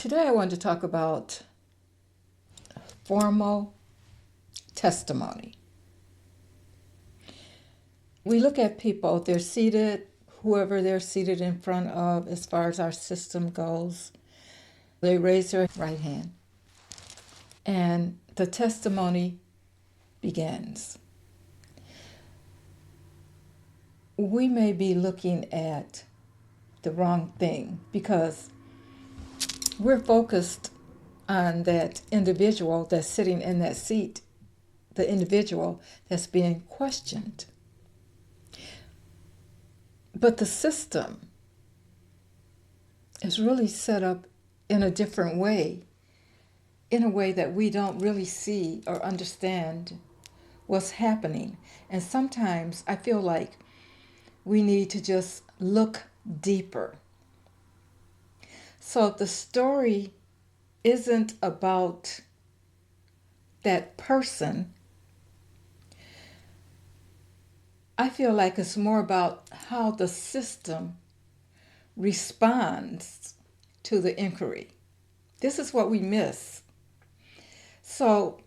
Today I want to talk about formal testimony. We look at people, they're seated, whoever they're seated in front of as far as our system goes, they raise their right hand and the testimony begins. We may be looking at the wrong thing because we're focused on that individual that's sitting in that seat, the individual that's being questioned. But the system is really set up in a different way, in a way that we don't really see or understand what's happening. And sometimes I feel like we need to just look deeper. So the story isn't about that person. I feel like it's more about how the system responds to the inquiry. This is what we miss. So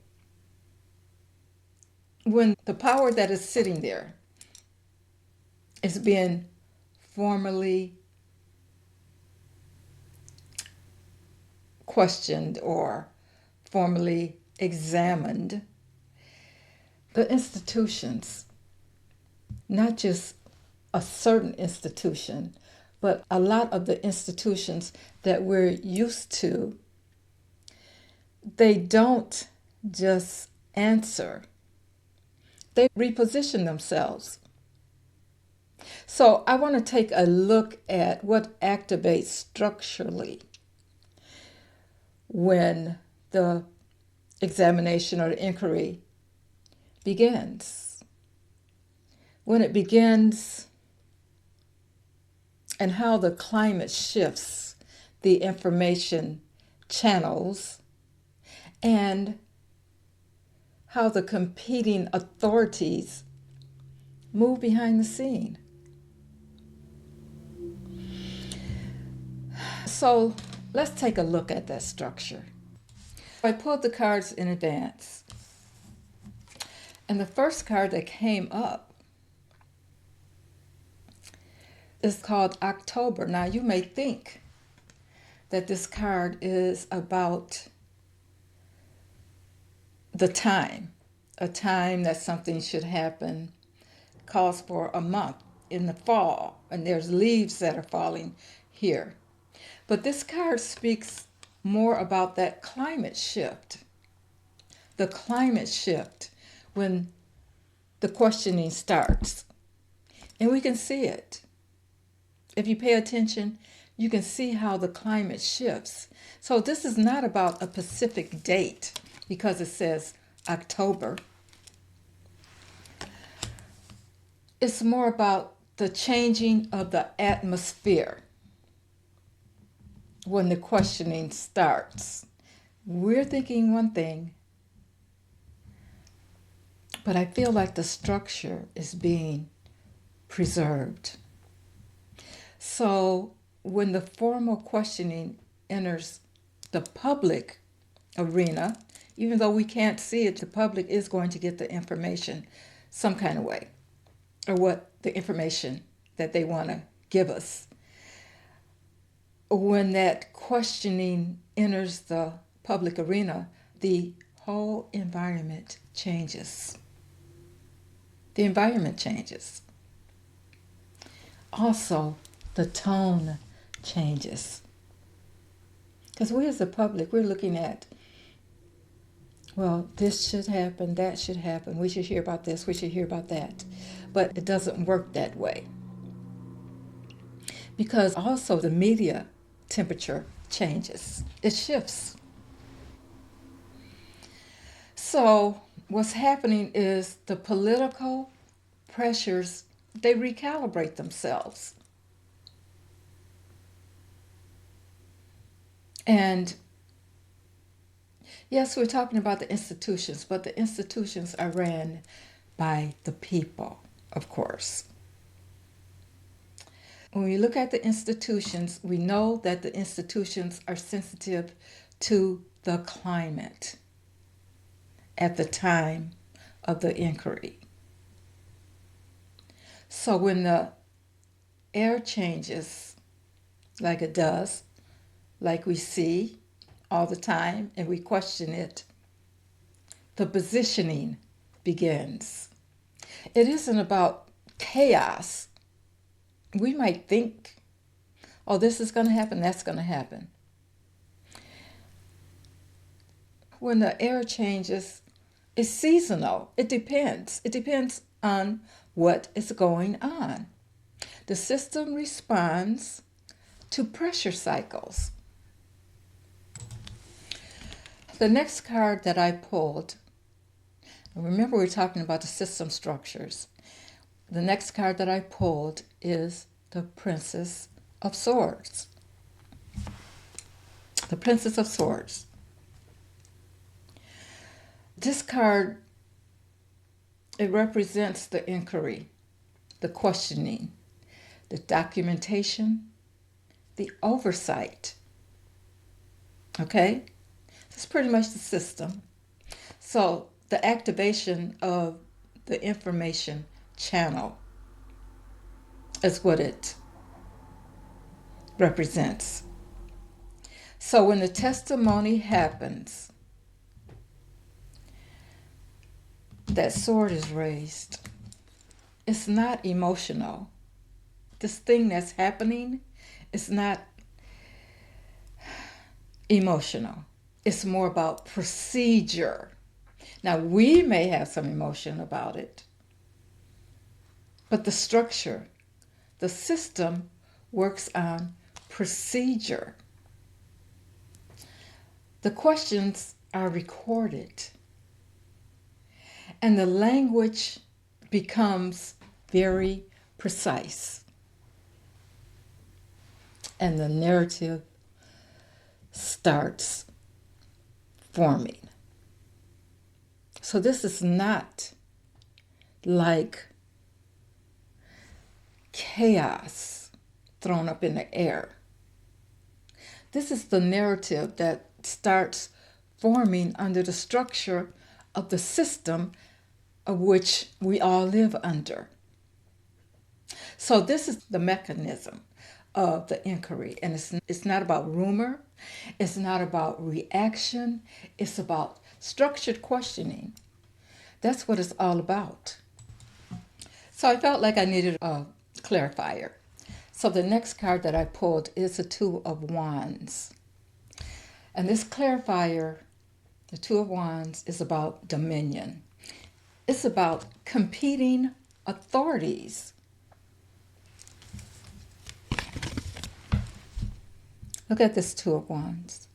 when the power that is sitting there is being formally questioned or formally examined, the institutions, not just a certain institution, but a lot of the institutions that we're used to, they don't just answer, they reposition themselves. So I want to take a look at what activates structurally when the examination or the inquiry begins. When it begins and how the climate shifts the information channels and how the competing authorities move behind the scene. So let's take a look at that structure. I pulled the cards in advance, and the first card that came up is called October. Now you may think that this card is about the time, a time that something should happen, calls for a month in the fall, and there's leaves that are falling here. But this card speaks more about that climate shift, the climate shift when the questioning starts. And we can see it. If you pay attention, you can see how the climate shifts. So this is not about a specific date because it says October. It's more about the changing of the atmosphere when the questioning starts. We're thinking one thing, but I feel like the structure is being preserved. So when the formal questioning enters the public arena, even though we can't see it, the public is going to get the information some kind of way, or what the information that they want to give us. When that questioning enters the public arena, the whole environment changes. The environment changes. Also, the tone changes. Because we as the public, we're looking at, well, this should happen, that should happen, we should hear about this, we should hear about that. But it doesn't work that way. Because also the media temperature changes. It shifts. So what's happening is the political pressures, they recalibrate themselves. And yes, we're talking about the institutions, but the institutions are ran by the people, of course. When we look at the institutions, we know that the institutions are sensitive to the climate at the time of the inquiry. So when the air changes, like it does, like we see all the time, and we question it, the positioning begins. It isn't about chaos. We might think, oh, this is going to happen, that's going to happen. When the air changes, it's seasonal. It depends. It depends on what is going on. The system responds to pressure cycles. The next card that I pulled, remember we're talking about the system structures. The next card that I pulled is the Princess of Swords. The Princess of Swords. This card, it represents the inquiry, the questioning, the documentation, the oversight. Okay? It's pretty much the system. So the activation of the information channel is what it represents. So when the testimony happens, that sword is raised. It's not emotional. This thing that's happening is not emotional. It's more about procedure. Now, we may have some emotion about it, but the structure, the system works on procedure. The questions are recorded, and the language becomes very precise, and the narrative starts forming. So this is not like chaos thrown up in the air. This is the narrative that starts forming under the structure of the system of which we all live under. So this is the mechanism of the inquiry, and it's not about rumor, it's not about reaction, it's about structured questioning. That's what it's all about. So I felt like I needed a clarifier. So the next card that I pulled is the Two of Wands. And this clarifier, the Two of Wands, is about dominion. It's about competing authorities. Look at this Two of Wands.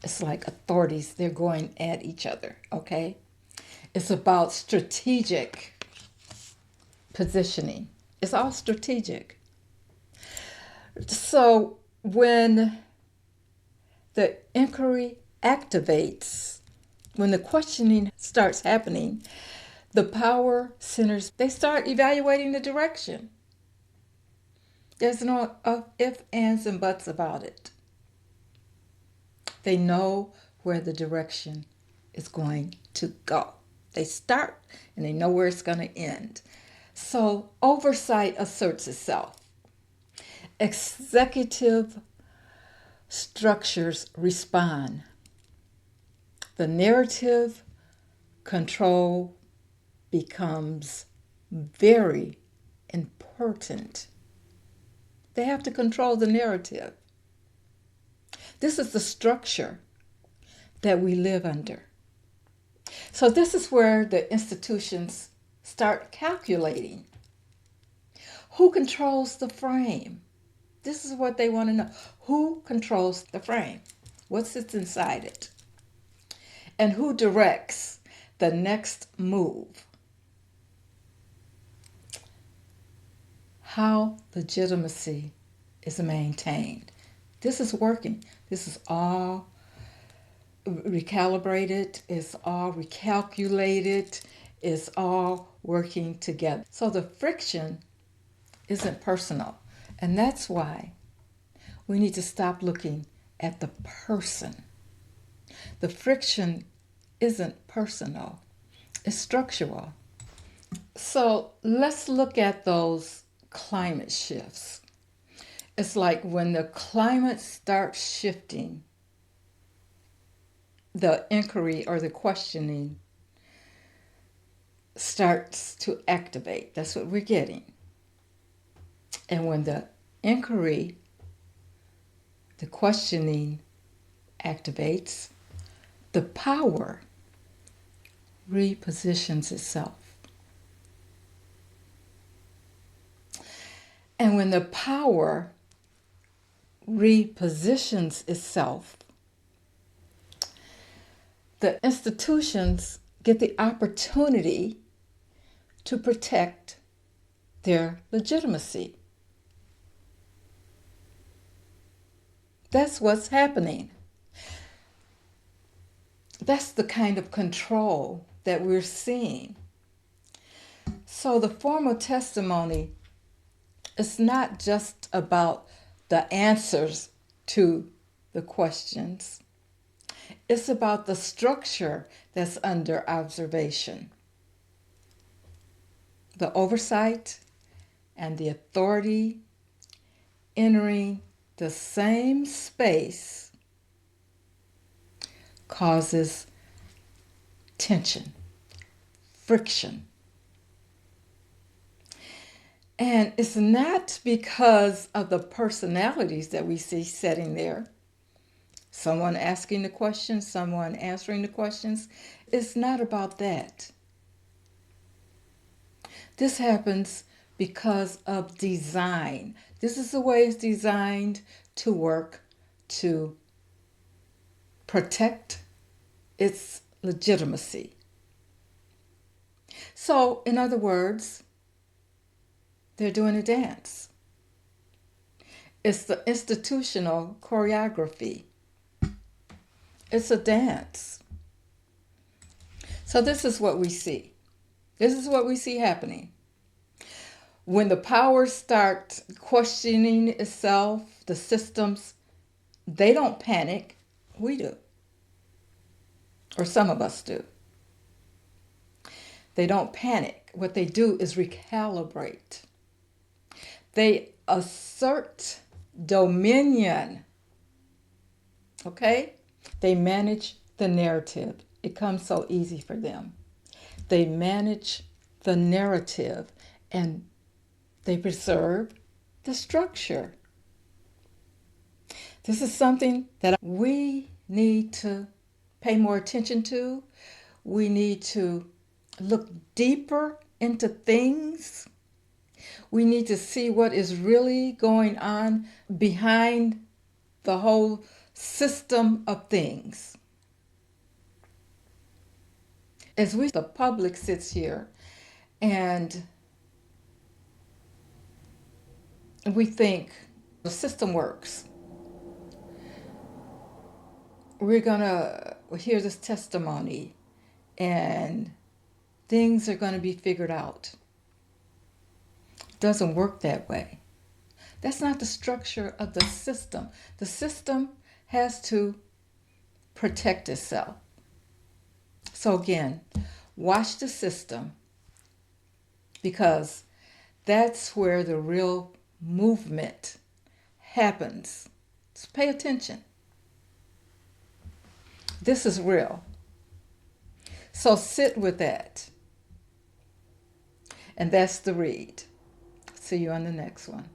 It's like authorities, they're going at each other, okay? It's about strategic positioning. It's all strategic. So when the inquiry activates, when the questioning starts happening, the power centers, they start evaluating the direction. There's no ifs, ands, and buts about it. They know where the direction is going to go. They start and they know where it's going to end. So oversight asserts itself. Executive structures respond. The narrative control becomes very important. They have to control the narrative. This is the structure that we live under. So this is where the institutions start calculating. Who controls the frame? This is what they want to know. Who controls the frame? What sits inside it? And who directs the next move? How legitimacy is maintained. This is working. This is all recalibrated. It's all recalculated. It's all working together. So the friction isn't personal. And that's why we need to stop looking at the person. The friction isn't personal, it's structural. So let's look at those climate shifts. It's like when the climate starts shifting, the inquiry or the questioning starts to activate. That's what we're getting. And when the inquiry, the questioning activates, the power repositions itself. And when the power repositions itself, the institutions get the opportunity to protect their legitimacy. That's what's happening. That's the kind of control that we're seeing. So the formal testimony is not just about the answers to the questions. It's about the structure that's under observation. The oversight and the authority entering the same space causes tension, friction. And it's not because of the personalities that we see sitting there. Someone asking the questions, someone answering the questions. It's not about that. This happens because of design. This is the way it's designed to work to protect its legitimacy. So, in other words, they're doing a dance. It's the institutional choreography. It's a dance. So this is what we see. This is what we see happening. When the powers start questioning itself, the systems, they don't panic. We do. Or some of us do. They don't panic. What they do is recalibrate. They assert dominion. Okay? They manage the narrative. It comes so easy for them. They manage the narrative and they preserve the structure. This is something that we need to pay more attention to. We need to look deeper into things. We need to see what is really going on behind the whole system of things. As the public sits here and we think the system works, we're going to hear this testimony and things are going to be figured out. It doesn't work that way. That's not the structure of the system. The system has to protect itself. So again, watch the system because that's where the real movement happens. So pay attention. This is real. So sit with that. And that's the read. See you on the next one.